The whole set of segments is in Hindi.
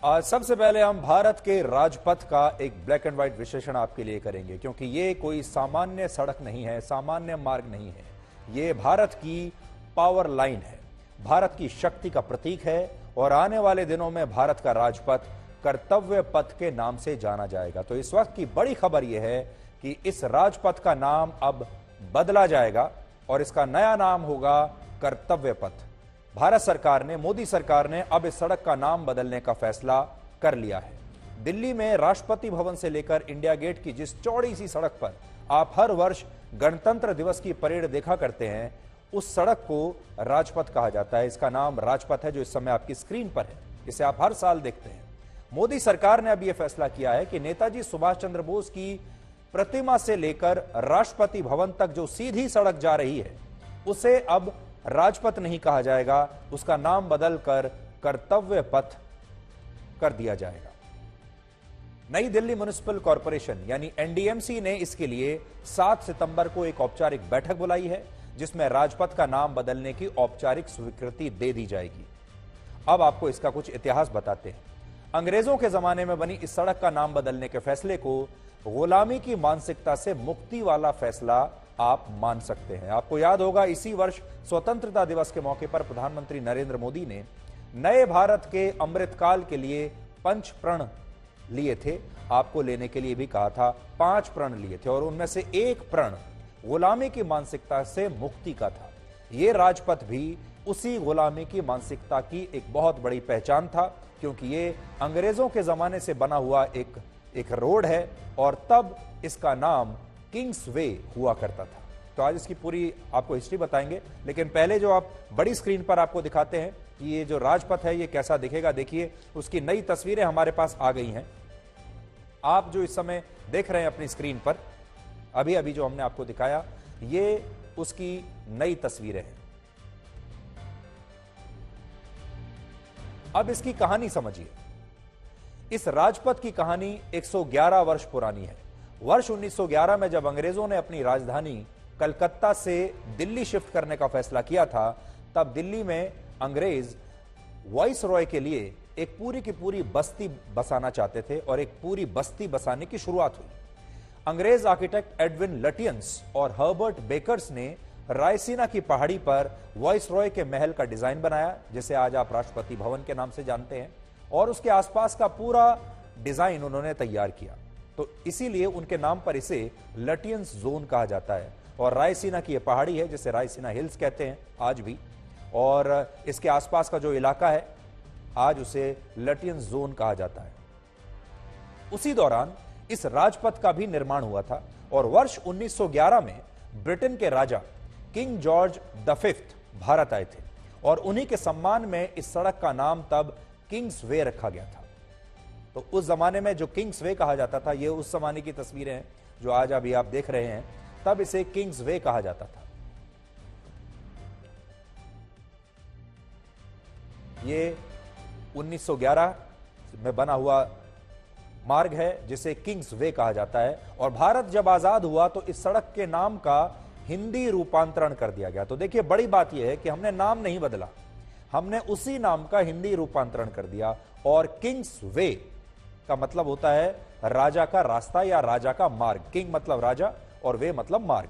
आज सबसे पहले हम भारत के राजपथ का एक ब्लैक एंड व्हाइट विश्लेषण आपके लिए करेंगे, क्योंकि ये कोई सामान्य सड़क नहीं है, सामान्य मार्ग नहीं है। ये भारत की पावर लाइन है, भारत की शक्ति का प्रतीक है और आने वाले दिनों में भारत का राजपथ कर्तव्य पथ के नाम से जाना जाएगा। तो इस वक्त की बड़ी खबर यह है कि इस राजपथ का नाम अब बदला जाएगा और इसका नया नाम होगा कर्तव्य पथ। भारत सरकार ने, मोदी सरकार ने अब इस सड़क का नाम बदलने का फैसला कर लिया है। दिल्ली में राष्ट्रपति भवन से लेकर इंडिया गेट की जिस चौड़ी सी सड़क पर आप हर वर्ष गणतंत्र दिवस की परेड देखा करते हैं, उस सड़क को राजपथ कहा जाता है। इसका नाम राजपथ है जो इस समय आपकी स्क्रीन पर है, इसे आप हर साल देखते हैं। मोदी सरकार ने अब यह फैसला किया है कि नेताजी सुभाष चंद्र बोस की प्रतिमा से लेकर राष्ट्रपति भवन तक जो सीधी सड़क जा रही है, उसे अब राजपथ नहीं कहा जाएगा, उसका नाम बदलकर कर्तव्य पथ कर दिया जाएगा। नई दिल्ली म्युनिसिपल कॉरपोरेशन यानी एनडीएमसी ने इसके लिए 7 सितंबर को एक औपचारिक बैठक बुलाई है, जिसमें राजपथ का नाम बदलने की औपचारिक स्वीकृति दे दी जाएगी। अब आपको इसका कुछ इतिहास बताते हैं। अंग्रेजों के जमाने में बनी इस सड़क का नाम बदलने के फैसले को गुलामी की मानसिकता से मुक्ति वाला फैसला आप मान सकते हैं। आपको याद होगा, इसी वर्ष स्वतंत्रता दिवस के मौके पर प्रधानमंत्री नरेंद्र मोदी ने नए भारत के अमृतकाल के लिए 5 प्रण लिए थे। आपको लेने के लिए भी कहा था, 5 प्रण लिए थे और उनमें से एक प्रण गुलामी की मानसिकता से मुक्ति का था। यह राजपथ भी उसी गुलामी की मानसिकता की एक बहुत बड़ी पहचान था, क्योंकि ये अंग्रेजों के जमाने से बना हुआ एक रोड है और तब इसका नाम किंग्स वे हुआ करता था। तो आज इसकी पूरी आपको हिस्ट्री बताएंगे, लेकिन पहले जो आप बड़ी स्क्रीन पर आपको दिखाते हैं कि ये जो राजपथ है ये कैसा दिखेगा, देखिए उसकी नई तस्वीरें हमारे पास आ गई हैं। आप जो इस समय देख रहे हैं अपनी स्क्रीन पर, अभी अभी जो हमने आपको दिखाया, ये उसकी नई तस्वीरें हैं। अब इसकी कहानी समझिए। इस राजपथ की कहानी 111 वर्ष पुरानी है। वर्ष 1911 में जब अंग्रेजों ने अपनी राजधानी कलकत्ता से दिल्ली शिफ्ट करने का फैसला किया था, तब दिल्ली में अंग्रेज वाइस रॉय के लिए एक पूरी की पूरी बस्ती बसाना चाहते थे और एक पूरी बस्ती बसाने की शुरुआत हुई। अंग्रेज आर्किटेक्ट एडविन लटियंस और हर्बर्ट बेकर्स ने रायसीना की पहाड़ी पर वाइस रॉय के महल का डिजाइन बनाया, जिसे आज आप राष्ट्रपति भवन के नाम से जानते हैं, और उसके आसपास का पूरा डिजाइन उन्होंने तैयार किया। तो इसीलिए उनके नाम पर इसे लटियंस जोन कहा जाता है। और रायसीना की यह पहाड़ी है जिसे रायसीना हिल्स कहते हैं आज भी, और इसके आसपास का जो इलाका है आज उसे लटियंस जोन कहा जाता है। उसी दौरान इस राजपथ का भी निर्माण हुआ था और वर्ष 1911 में ब्रिटेन के राजा किंग जॉर्ज V भारत आए थे और उन्हीं के सम्मान में इस सड़क का नाम तब किंग्स वे रखा गया था। तो उस जमाने में जो किंग्स वे कहा जाता था, ये उस जमाने की तस्वीरें हैं जो आज अभी आप देख रहे हैं, तब इसे किंग्स वे कहा जाता था। ये 1911 में बना हुआ मार्ग है जिसे किंग्स वे कहा जाता है। और भारत जब आजाद हुआ तो इस सड़क के नाम का हिंदी रूपांतरण कर दिया गया। तो देखिए, बड़ी बात यह है कि हमने नाम नहीं बदला, हमने उसी नाम का हिंदी रूपांतरण कर दिया। और किंग्स वे का मतलब होता है राजा का रास्ता या राजा का मार्ग। किंग मतलब राजा और वे मतलब मार्ग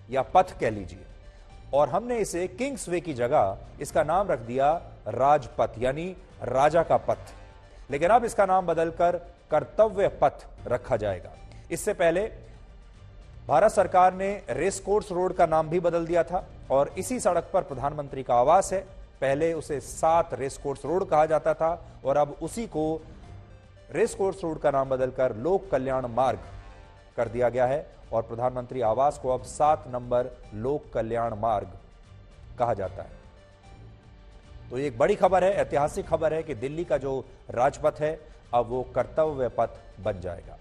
या पथ कह लीजिए। और हमने इसे किंग्स वे की जगह इसका नाम रख दिया राजपथ, यानी राजा का पथ। लेकिन अब इसका नाम बदलकर कर्तव्य पथ रखा जाएगा। इससे पहले भारत सरकार ने रेस कोर्स रोड का नाम भी बदल दिया था और इसी सड़क पर प्रधानमंत्री का आवास है। पहले उसे 7 रेस कोर्स रोड कहा जाता था और अब उसी को रेस कोर्स रोड का नाम बदलकर लोक कल्याण मार्ग कर दिया गया है और प्रधानमंत्री आवास को अब 7 नंबर लोक कल्याण मार्ग कहा जाता है। तो एक बड़ी खबर है, ऐतिहासिक खबर है कि दिल्ली का जो राजपथ है अब वो कर्तव्य पथ बन जाएगा।